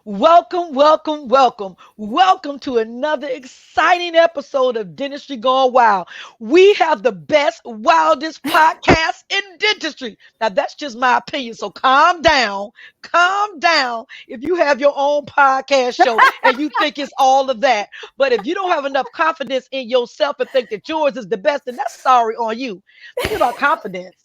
Welcome, welcome, welcome. Welcome to another exciting episode of Dentistry Gone Wild. We have the best, wildest podcast in dentistry. Now, that's just my opinion, so calm down. Calm down if you have your own podcast show and you think it's all of that. But if you don't have enough confidence in yourself and think that yours is the best, then that's sorry on you. Speaking about confidence,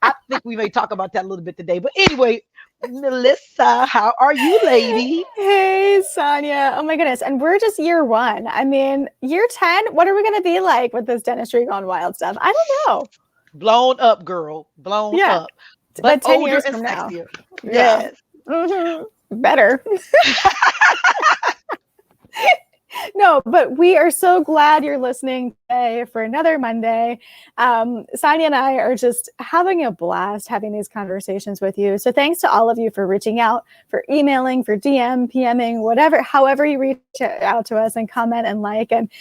I think we may talk about that a little bit today. But anyway, Melissa, how are you, lady? Hey, Sonya. Oh my goodness. And we're just year one. I mean, year 10, what are we going to be like with this dentistry gone wild stuff? I don't know. Blown up, girl. Blown Yeah. up. But But 10 older years and from now. sexier. Yeah. Yes. Better. No, but we are so glad you're listening today for another Monday. Sonia and I are just having a blast having these conversations with you. So thanks to all of you for reaching out, for emailing, for DM, PMing, whatever, however you reach out to us and comment and like and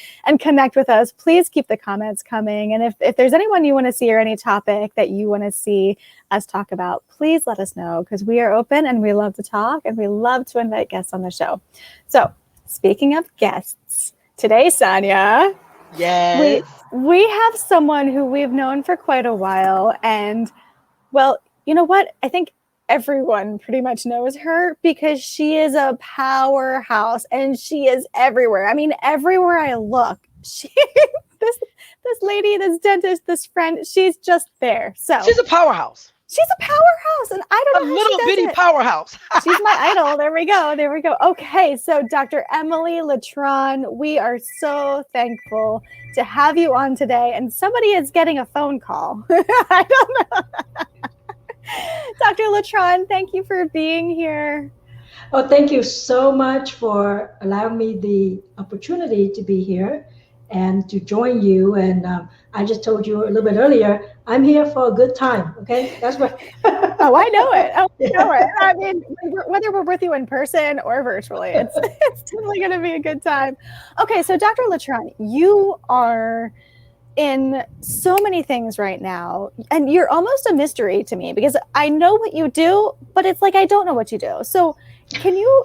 connect with us. Please keep the comments coming. And if there's anyone you want to see or any topic that you want to see us talk about, please let us know because we are open and we love to talk and we love to invite guests on the show. So speaking of guests, today, Sonya, Yes. we have someone who we've known for quite a while. And, well, you know what? I think everyone pretty much knows her because she is a powerhouse and she is everywhere. I mean, everywhere I look, this lady, this dentist, this friend, she's just there. So She's a powerhouse. she's a powerhouse, and I A don't know how she little does bitty it. powerhouse. She's my idol. There we go. There we go. Okay, so Dr. Emily Letran, we are so thankful to have you on today. And somebody is getting a phone call. I don't know. Dr. Letran, thank you for being here. Oh, thank you so much for allowing me the opportunity to be here and to join you. And I just told you a little bit earlier, I'm here for a good time. Okay, that's what. Oh, I know it. Oh, I know Yeah. it. I mean, whether we're with you in person or virtually, it's totally going to be a good time. Okay, so Dr. Letran, you are in so many things right now, and you're almost a mystery to me because I know what you do, but it's like I don't know what you do. So can you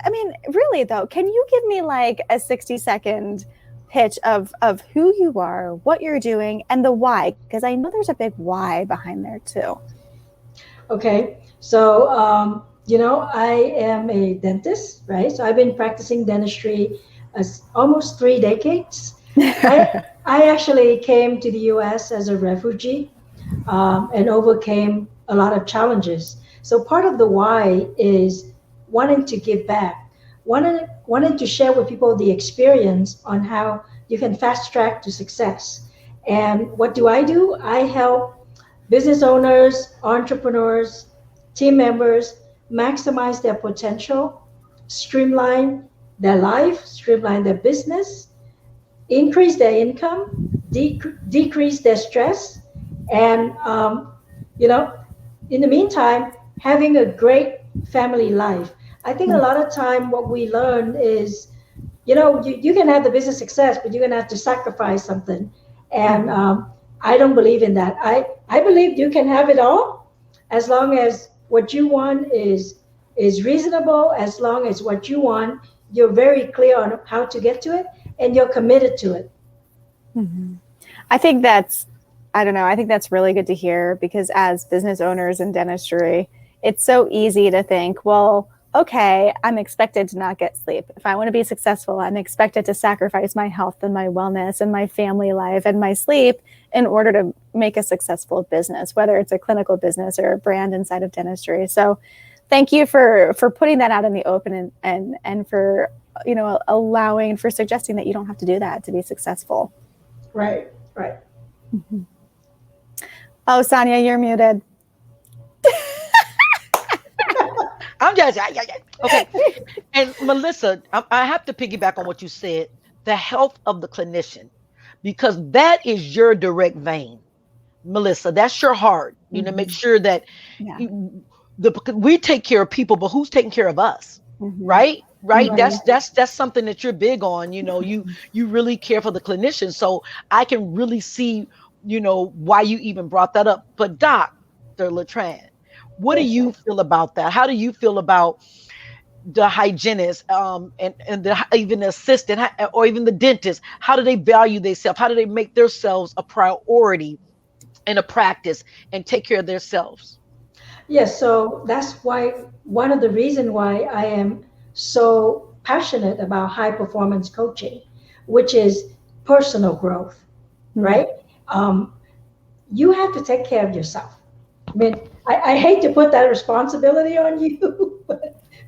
I mean, really though, can you give me like a 60-second pitch of who you are, what you're doing, and the why? Because I know there's a big why behind there too. Okay, so I am a dentist, right? So I've been practicing dentistry as almost 3 decades. I actually came to the U.S. as a refugee and overcame a lot of challenges. So part of the why is wanting to give back, wanting to share with people the experience on how you can fast track to success. And what do? I help business owners, entrepreneurs, team members maximize their potential, streamline their life, streamline their business, increase their income, decrease their stress, and you know, in the meantime, having a great family life. I think a lot of time what we learn is, you can have the business success, but you're gonna have to sacrifice something, and I don't believe in that. I believe you can have it all as long as what you want is reasonable, as long as what you want you're very clear on how to get to it and you're committed to it. Mm-hmm. I think I don't know. I think that's really good to hear because as business owners in dentistry, it's so easy to think, well, okay, I'm expected to not get sleep. If I want to be successful, I'm expected to sacrifice my health and my wellness and my family life and my sleep in order to make a successful business, whether it's a clinical business or a brand inside of dentistry. So thank you for putting that out in the open and for, allowing, for suggesting that you don't have to do that to be successful. Right. Mm-hmm. Oh, Sonya, you're muted. I'm just, okay. And Melissa, I have to piggyback on what you said, the health of the clinician, because that is your direct vein. Melissa, that's your heart. Make sure that Yeah. we take care of people, but who's taking care of us? Mm-hmm. Right? Right. That's something that you're big on. You really care for the clinician. So I can really see, why you even brought that up. But Dr. Letran, what do Yes. you feel about that? How do you feel about the hygienist, and even the assistant, or even the dentist, how do they value themselves? How do they make themselves a priority in a practice and take care of themselves? Yes, so that's why one of the reason why I am so passionate about high performance coaching, which is personal growth, Hmm. right? Um, you have to take care of yourself. I mean, I hate to put that responsibility on you,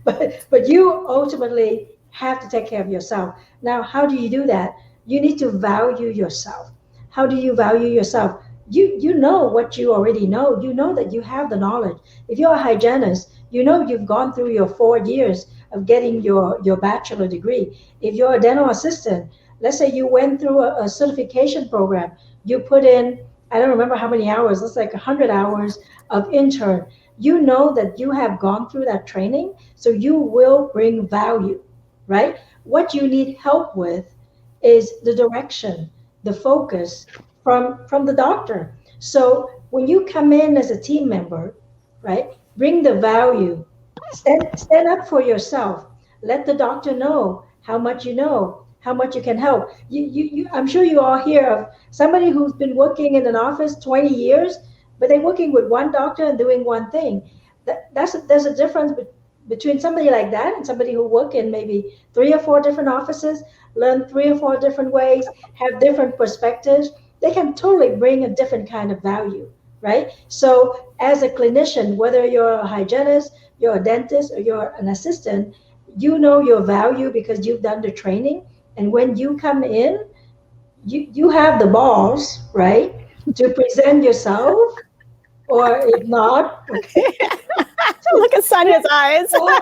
but you ultimately have to take care of yourself. Now, how do you do that? You need to value yourself. How do you value yourself? You know what you already know. You know that you have the knowledge. If you're a hygienist, you know you've gone through your 4 years of getting your bachelor degree. If you're a dental assistant, let's say you went through a certification program, you put in, I don't remember how many hours, it's like 100 hours of intern. You know that you have gone through that training, so you will bring value, right? What you need help with is the direction, the focus from the doctor. So when you come in as a team member, right, bring the value, stand up for yourself. Let the doctor know, how much you can help. I'm sure you all hear of somebody who's been working in an office 20 years, but they're working with one doctor and doing one thing. There's a difference between somebody like that and somebody who work in maybe 3 or 4 different offices, learn 3 or 4 different ways, have different perspectives. They can totally bring a different kind of value, right? So as a clinician, whether you're a hygienist, you're a dentist, or you're an assistant, you know your value because you've done the training. And when you come in, you have the balls, right, to present yourself, or if not, okay, Look at Sonia's eyes. to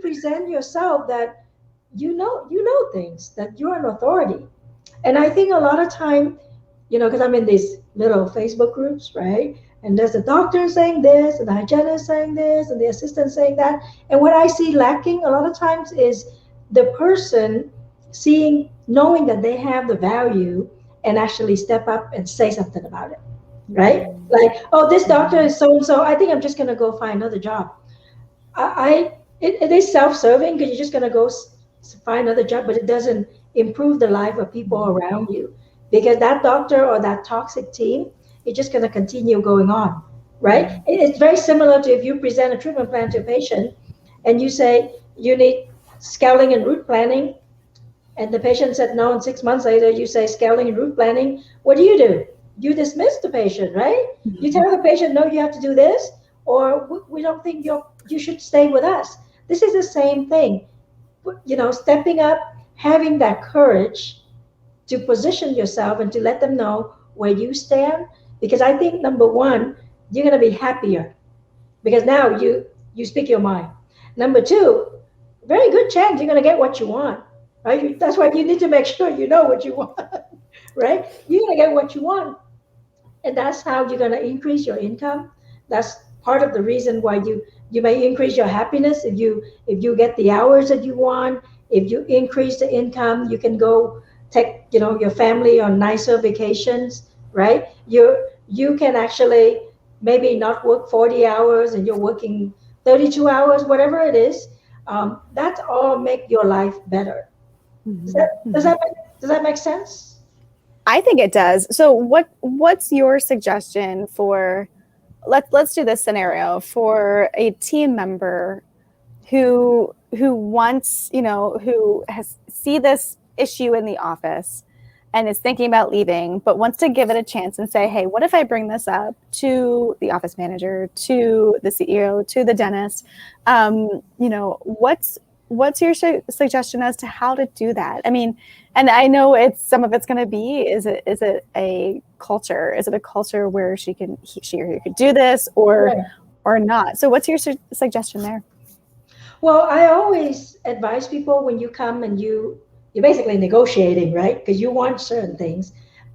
present yourself that you know things, that you're an authority. And I think a lot of time, because I'm in these little Facebook groups, right? And there's the doctor saying this, and the hygienist saying this, and the assistant saying that. And what I see lacking a lot of times is the person knowing that they have the value and actually step up and say something about it, right? Mm, Like, oh, this doctor mhm. is so and so. I think I'm just going to go find another job. It is self-serving because you're just going to go find another job, but it doesn't improve the life of people around you because that doctor or that toxic team is just going to continue going on, right? Mhm. It's very similar to if you present a treatment plan to a patient and you say you need scouting and root planning, and the patient said no, and 6 months later you say scaling and root planning. What do? You dismiss the patient, right? You tell the patient, no, you have to do this, or we don't think you should stay with us. This is the same thing. Stepping up, having that courage to position yourself and to let them know where you stand. Because I think number one, you're going to be happier because now you speak your mind. Number two, very good chance you're going to get what you want, right? That's why you need to make sure you know what you want, right? You're going to get what you want, and that's how you're going to increase your income. That's part of the reason why you may increase your happiness if you get the hours that you want. If you increase the income, you can go take your family on nicer vacations, right? You can actually maybe not work 40 hours and you're working 32 hours, whatever it is. That's all make your life better. does Mhm, that does mhm. that make, does that make sense? I think it does. So what's your suggestion for let's do this scenario for a team member who wants, who has see this issue in the office and is thinking about leaving, but wants to give it a chance and say, hey, what if I bring this up to the office manager, to the CEO, to the dentist? What's your suggestion as to how to do that? I mean, and I know some of it's going to be, is it a culture? Is it a culture where she or he could do this Right. or not? So what's your suggestion there? Well, I always advise people when you come and you're basically negotiating, right? Because you want certain things,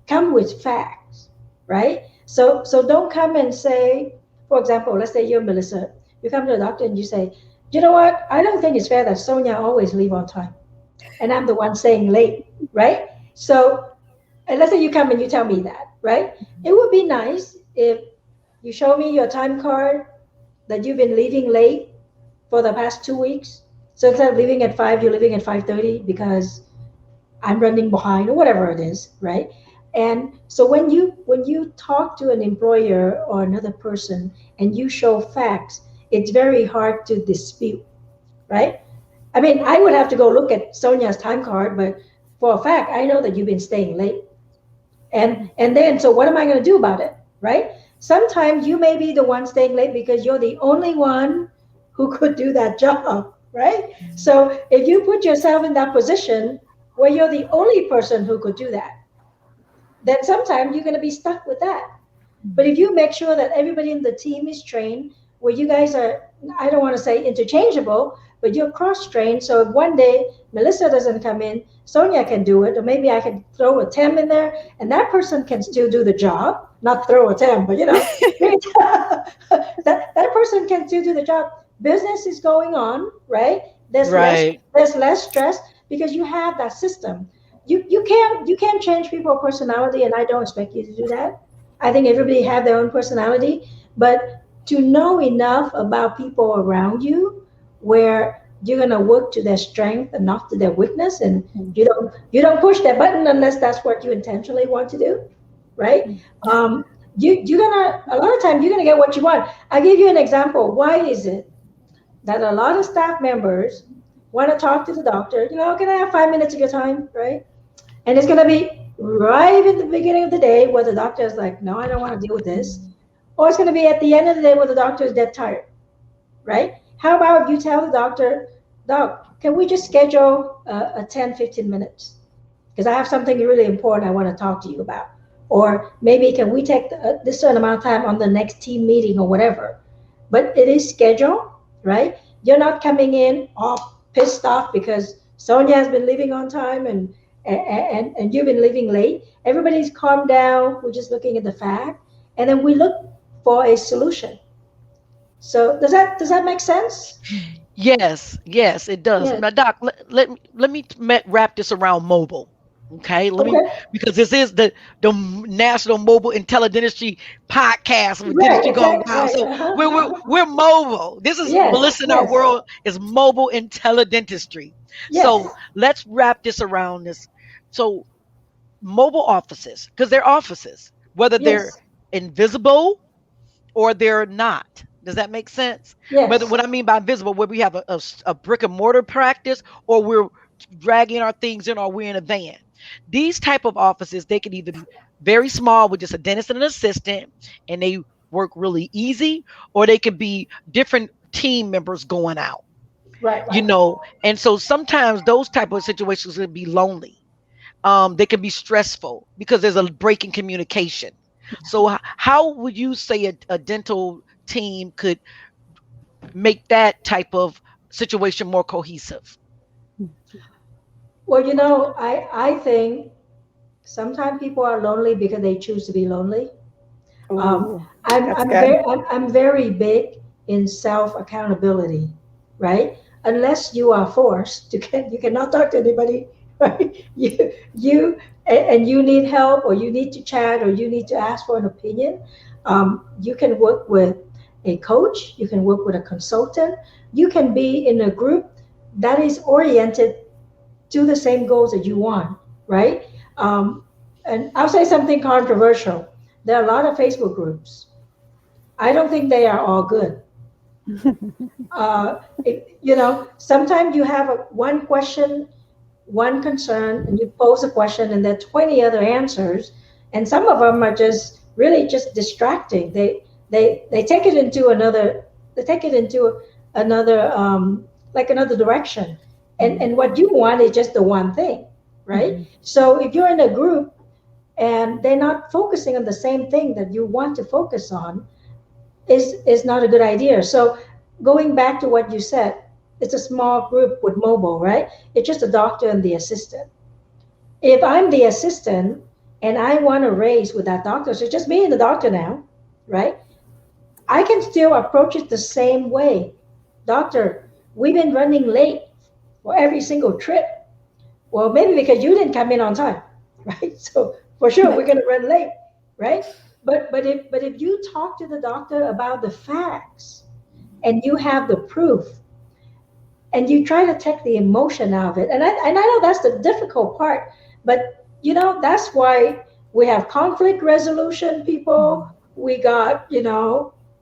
come with facts, right? So don't come and say, for example, let's say you're Melissa. You come to the doctor and you say, you know what? I don't think it's fair that Sonia always leave on time, and I'm the one staying late, right? So, and let's say you come and you tell me that, right? It would be nice if you show me your time card that you've been leaving late, for the past 2 weeks. So instead of leaving at 5, you're leaving at 5:30 because I'm running behind or whatever it is, right? And so when you talk to an employer or another person and you show facts, it's very hard to dispute, right? I mean, I would have to go look at Sonia's time card, but for a fact, I know that you've been staying late. And then so what am I going to do about it, right? Sometimes you may be the one staying late because you're the only one who could do that job, right? So if you put yourself in that position where you're the only person who could do that, then sometimes you're going to be stuck with that. But if you make sure that everybody in the team is trained, where you guys are, I don't want to say interchangeable, but you're cross trained. So if one day Melissa doesn't come in, Sonia can do it, or maybe I can throw a temp in there, and that person can still do the job. Not throw a temp, but that person can still do the job. Business is going on, right? There's less Right. there's less stress because you have that system. You can't change people's personality, and I don't expect you to do that. I think everybody have their own personality, but to know enough about people around you where you're gonna work to their strength and not to their weakness, and you don't push that button unless that's what you intentionally want to do, right? Um, you're gonna a lot of times you're gonna get what you want. I give you an example. Why is it that a lot of staff members want to talk to the doctor? Can I have 5 minutes of your time, right? And it's going to be right at the beginning of the day where the doctor is like, no, I don't want to deal with this. Or it's going to be at the end of the day where the doctor is dead tired, right? How about you tell the doctor, Doc, can we just schedule a 10, 15 minutes? Because I have something really important I want to talk to you about. Or maybe can we take this certain amount of time on the next team meeting or whatever? But it is scheduled, right? You're not coming in all pissed off because Sonia has been leaving on time and you've been leaving late. Everybody's calmed down. We're just looking at the fact, and then we look for a solution. So does that make sense? Yes, yes, it does. Yeah. Now, Doc, let me wrap this around mobile. Okay, let me, Okay. because this is the National Mobile Intelligently podcast with Right. Dentistry Gone Exactly. Wild. Right. So Uh-huh. Uh-huh. we're mobile. This is Yes. Melissa in our Yes. world is mobile intelligentistry. Yes. So let's wrap this around this. So mobile offices, because they're offices, whether they're Yes. invisible or they're not. Does that make sense? Whether Yes. what I mean by invisible, where we have a brick and mortar practice or we're dragging our things in or we're in a van. These type of offices, they can either be very small with just a dentist and an assistant and they work really easy, or they could be different team members going out, Right. you Right. know. And so sometimes those type of situations can be lonely. They can be stressful because there's a break in communication. So how would you say a dental team could make that type of situation more cohesive? Well, I think sometimes people are lonely because they choose to be lonely. Um, Ooh, I'm that's I'm good. very I'm very big in self accountability, right? Unless you are forced to you cannot talk to anybody, right? And you need help, or you need to chat, or you need to ask for an opinion. You can work with a coach. You can work with a consultant. You can be in a group that is oriented to the same goals that you want, right? Um, and I'll say something controversial. There are a lot of Facebook groups. I don't think they are all good. Sometimes you have one question, one concern, and you pose a question, and there are 20 other answers, and some of them are just really just distracting. They take it into another. They take it into another like another direction, and what you want is just the one thing, right? Mhm. So if you're in a group and they're not focusing on the same thing that you want to focus on, is not a good idea. So going back to what you said, it's a small group with mobile, right? It's just a doctor and the assistant. If I'm the assistant and I want to raise with that doctor, so it's just me and the doctor now, right? I can still approach it the same way. Doctor, we've been running late for every single trip. Well, maybe because you didn't come in on time, right? So for sure we're going to run late, right? But if you talk to the doctor about the facts and you have the proof, and you try to take the emotion out of it. And I know that's the difficult part, but that's why we have conflict resolution people. We got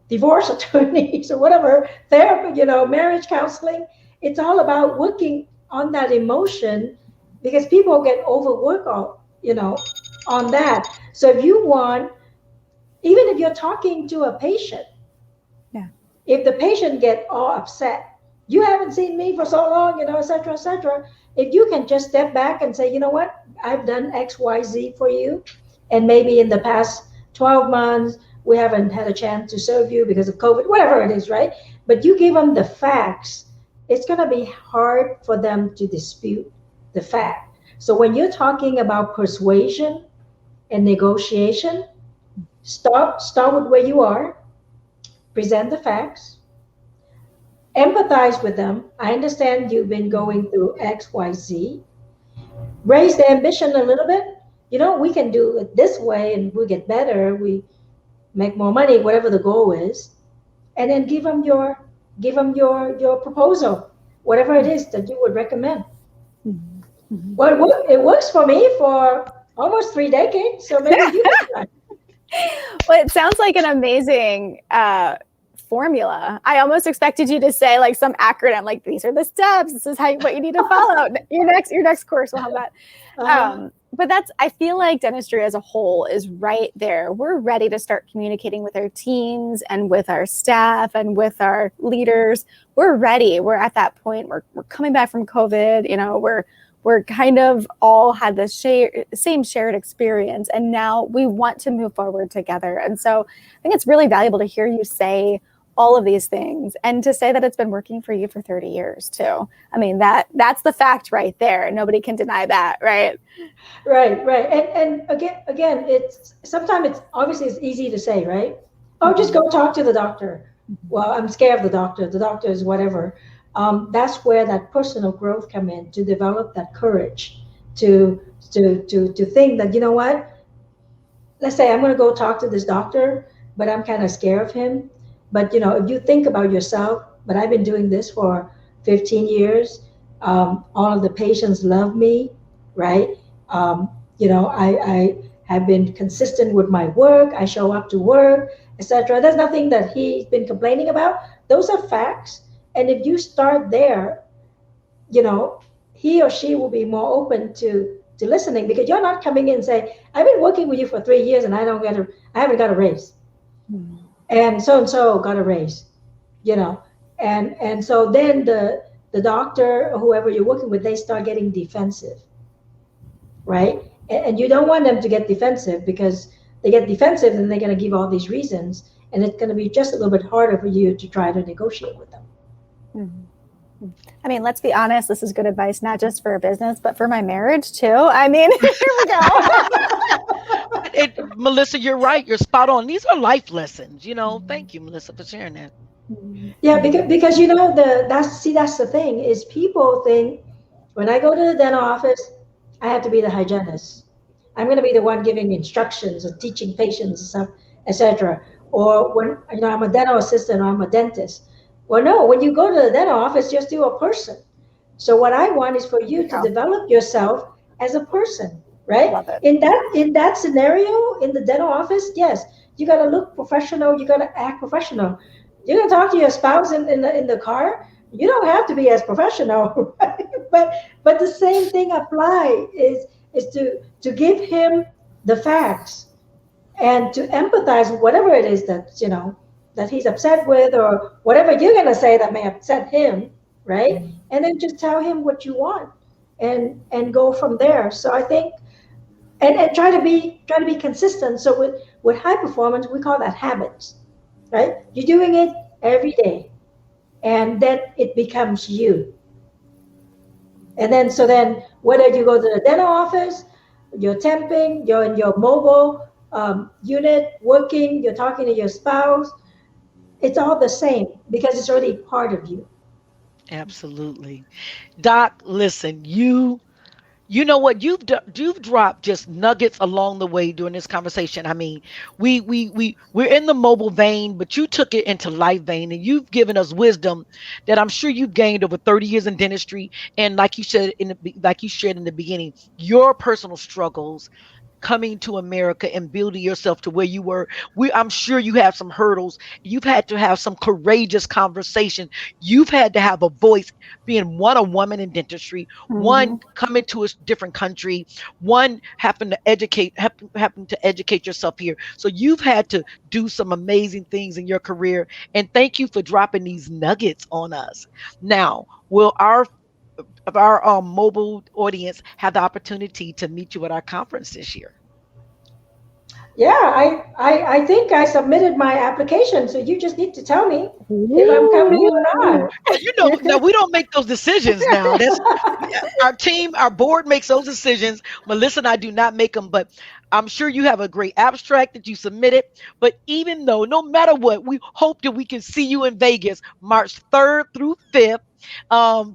divorce attorneys or whatever, therapy, marriage counseling. It's all about working on that emotion because people get overworked on that. So if you want, even if you're talking to a patient, Yeah. if the patient get all upset, you haven't seen me for so long, et cetera, et cetera. If you can just step back and say, you know what, I've done X, Y, Z for you, and maybe in the past 12 months we haven't had a chance to serve you because of COVID, whatever it is, right? But you give them the facts, it's going to be hard for them to dispute the fact. So when you're talking about persuasion and negotiation, start with where you are, present the facts, empathize with them. I understand you've been going through X, Y, Z. Raise the ambition a little bit. We can do it this way and we get better. We make more money, whatever the goal is. And then give them your proposal, whatever it is that you would recommend. Mhm. Mhm. Well, it works for me for almost 3 decades, so maybe you can try. Well, it sounds like an amazing formula. I almost expected you to say like some acronym, like these are the steps. This is what you need to follow. Your next course will have that. But I feel like dentistry as a whole is right there. We're ready to start communicating with our teams and with our staff and with our leaders. We're ready. We're at that point. We're coming back from COVID. We're kind of all had the same shared experience, and now we want to move forward together. And so I think it's really valuable to hear you say all of these things and to say that it's been working for you for 30 years too. I mean, that's the fact right there. Nobody can deny that, right? Right. And again, it's sometimes it's easy to say, right? Oh, just go talk to the doctor. Well, I'm scared of the doctor. The doctor is whatever. That's where that personal growth come in, to develop that courage to to think that, you know what, let's say I'm going to go talk to this doctor, but I'm kind of scared of him. But if you think about yourself, but I've been doing this for 15 years. All of the patients love me, right? I have been consistent with my work. I show up to work, etc. There's nothing that he's been complaining about. Those are facts. And if you start there, you know, he or she will be more open to listening, because you're not coming in and saying, I've been working with you for 3 years and I haven't got a raise. And so got a raise, you know. And so then the doctor or whoever you're working with, they start getting defensive, right? And you don't want them to get defensive, because they get defensive and they're going to give all these reasons, and it's going to be just a little bit harder for you to try to negotiate with them. Mm-hmm. I mean, let's be honest, this is good advice, not just for a business, but for my marriage too. I mean, here we go. Melissa, you're right. You're spot on. These are life lessons. Thank you, Melissa, for sharing that. Yeah, because that's the thing, is people think when I go to the dental office, I have to be the hygienist. I'm going to be the one giving instructions or teaching patients and stuff, etc. Or when I'm a dental assistant or I'm a dentist. Well, no, when you go to the dental office, you're still a person. So what I want is for you to develop yourself as a person, right? Love it. In that scenario, in the dental office, yes, you got to look professional. You got to act professional. You're gonna talk to your spouse in the car. You don't have to be as professional, right? But the same thing apply is to give him the facts and to empathize with whatever it is that he's upset with, or whatever you're gonna say that may upset him, right? And then just tell him what you want, and go from there. So I think, and try to be consistent. So with high performance, we call that habits, right? You're doing it every day, and then it becomes you. And then whether you go to the dental office, you're temping, you're in your mobile unit working, you're talking to your spouse, it's all the same, because it's already part of you. Absolutely. Doc, listen, you You know what? You've dropped just nuggets along the way during this conversation. I mean, we're in the mobile vein, but you took it into life vein, and you've given us wisdom that I'm sure you've gained over 30 years in dentistry. And like you said like you shared in the beginning, your personal struggles coming to America and building yourself to where you were. I'm sure you have some hurdles. You've had to have some courageous conversation. You've had to have a voice, being one, a woman in dentistry, one Mhm. coming to a different country, one happen to educate yourself here. So you've had to do some amazing things in your career. And thank you for dropping these nuggets on us. Now, will our mobile audience have the opportunity to meet you at our conference this year? Yeah, I think I submitted my application, so you just need to tell me if I'm coming or Ooh. not. Now, now we don't make those decisions now. Our team, our board makes those decisions. Melissa and I do not make them, but I'm sure you have a great abstract that you submitted. But even though, no matter what, we hope that we can see you in Vegas March 3rd through 5th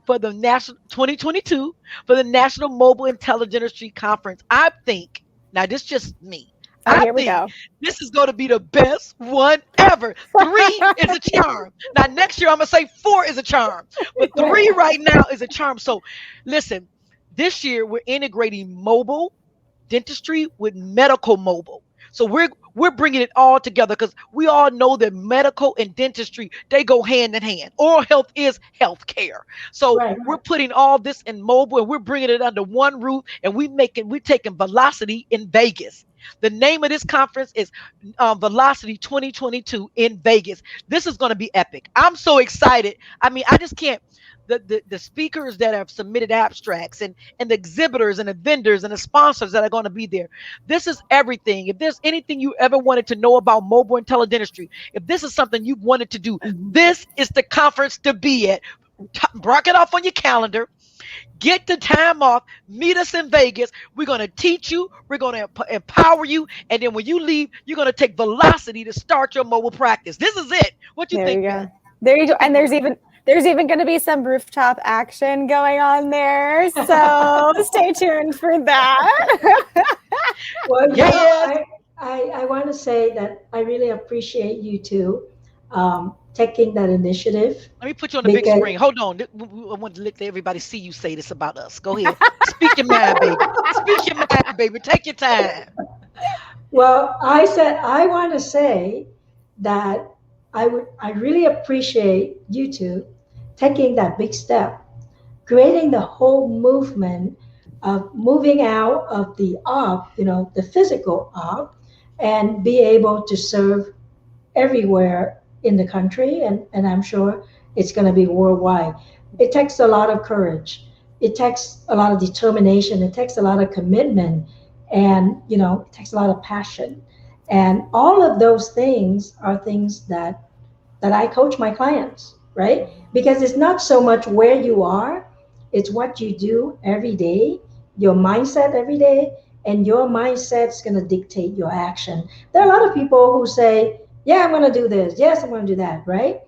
for the national 2022 for the National Mobile Intelligence Industry Conference. I think, now this is just me. Oh, I here we think go. this is going to be the best one ever. Three is a charm. Now, next year, I'm going to say four is a charm, but Right. three right now is a charm. So, listen, this year we're integrating mobile dentistry with medical mobile. So we're bringing it all together because we all know that medical and dentistry, they go hand in hand. Oral health is health care. So Right. we're putting all this in mobile and we're bringing it under one roof, and we're taking velocity in Vegas. The name of this conference is Velocity 2022 in Vegas. This is going to be epic. I'm so excited. I mean, I just can't. The speakers that have submitted abstracts, and the exhibitors and the vendors and the sponsors that are going to be there. This is everything. If there's anything you ever wanted to know about mobile intelligence industry, if this is something you've wanted to do, Mhm. this is the conference to be at. Mark it off on your calendar. Get the time off. Meet us in Vegas. We're going to teach you. We're going to empower you. And then when you leave, you're going to take velocity to start your mobile practice. This is it. What you There you think, go. man? There you What go. you think, And Melissa? there's even going to be some rooftop action going on there. So stay tuned for that. Well, Yes. I want to say that I really appreciate you two taking that initiative Let me put you on the big because, screen. Hold on. I want to let everybody see you say this about us. Go ahead. Speak your mind, baby. Speak your mind, baby. Take your time. well, I said I want to say that I really appreciate you two taking that big step, creating the whole movement of moving out of the op, the physical op, and be able to serve everywhere in the country, and I'm sure it's going to be worldwide. It takes a lot of courage. It takes a lot of determination. It takes a lot of commitment, and it takes a lot of passion. And all of those things are things that I coach my clients, right? Because it's not so much where you are, it's what you do every day, your mindset every day, and your mindset's going to dictate your action. There are a lot of people who say, yeah, I'm going to do this. Yes, I'm going to do that, right?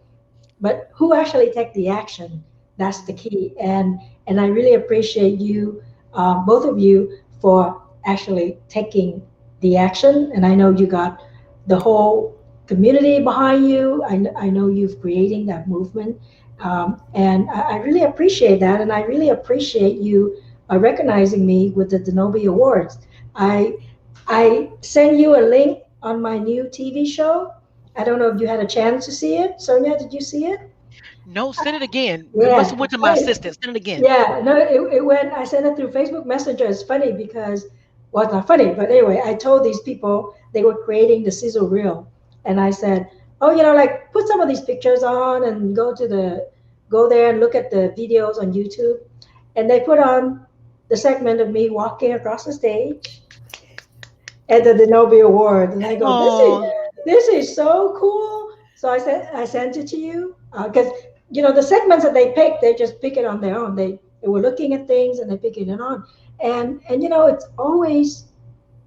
But who actually take the action? That's the key. And I really appreciate you, both of you, for actually taking the action. And I know you got the whole community behind you. I know you've creating that movement, and I really appreciate that. And I really appreciate you recognizing me with the Denobi Awards. I I send you a link on my new TV show. I don't know if you had a chance to see it. Sonia, did you see it? No, send it again. It must Yeah. have went to my assistant. Send it again. Yeah. No, it went, I sent it through Facebook Messenger. It's funny because, well, it's not funny, but anyway, I told these people they were creating the sizzle reel. And I said, oh, like put some of these pictures on and go there and look at the videos on YouTube. And they put on the segment of me walking across the stage at the Denobi Award, and I go, Oh, this is so cool. So I sent it to you because the segments that they pick, they just pick it on their own. They were looking at things and they picking it on, and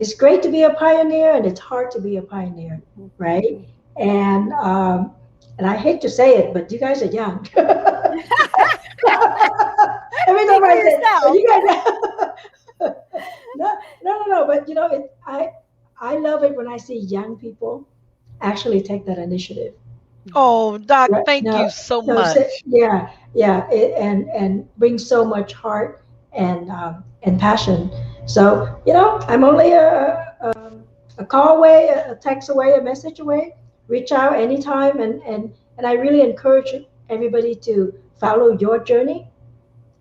it's great to be a pioneer and it's hard to be a pioneer, right? And and I hate to say it, but you guys are young. Every Speak time for I say, but yourself. you guys, No, no, no, no. But I love it when I see young people actually take that initiative. Oh, Doc, Right? thank No, you so no. much. Yeah, yeah, and bring so much heart and passion. So I'm only a call away, a text away, a message away. Reach out anytime, and I really encourage everybody to follow your journey,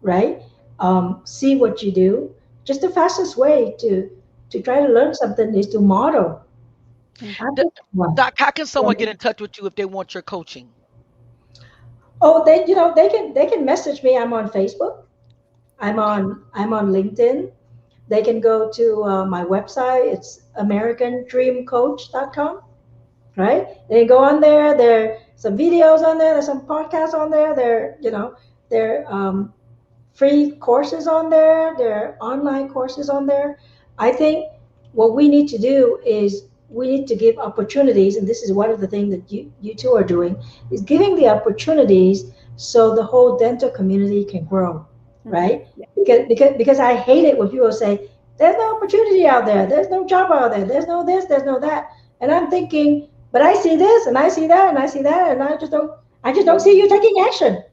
right? See what you do. Just the fastest way to try to learn something is to model. I D- think one. Doc, how can someone get in touch with you if they want your coaching? Oh, they can message me. I'm on Facebook. I'm on LinkedIn. They can go to my website. It's americandreamcoach.com. Right? They go on there. There are some videos on there. There's some podcasts on there. There free courses on there. There are online courses on there. I think what we need to do is we need to give opportunities, and this is one of the things that you two are doing, is giving the opportunities so the whole dental community can grow, right? Yeah. Because I hate it when people say there's no opportunity out there, there's no job out there, there's no this, there's no that, and I'm thinking, but I see this and I see that and I see that, and I just don't see you taking action,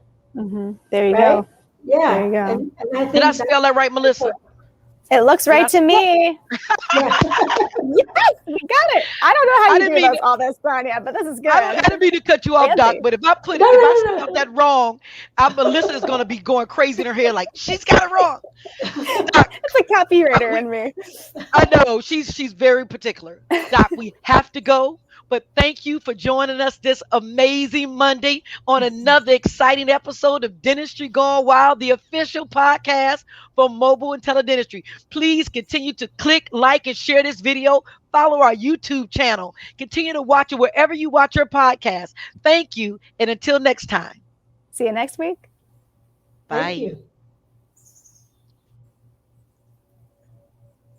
There you right? go. There Yeah, you go. and I Did I think spell that right, Melissa? It looks Did right I? to me. yeah. Yes, we got it. I don't know how I you didn't do mean. this, all this, Sonia, but this is I good. didn't mean to cut you off, Doc. Fancy. But No, if I no, no, spelled that wrong, Melissa is going to be going crazy in her head like she's got it wrong. Doc, It's a copywriter we, in me. I know she's very particular. Doc, we have to go. But thank you for joining us this amazing Monday on another exciting episode of Dentistry Gone Wild, the official podcast for mobile and teledentistry. Please continue to click, like, and share this video. Follow our YouTube channel. Continue to watch it wherever you watch your podcast. Thank you. And until next time, See you next week. Thank bye. you.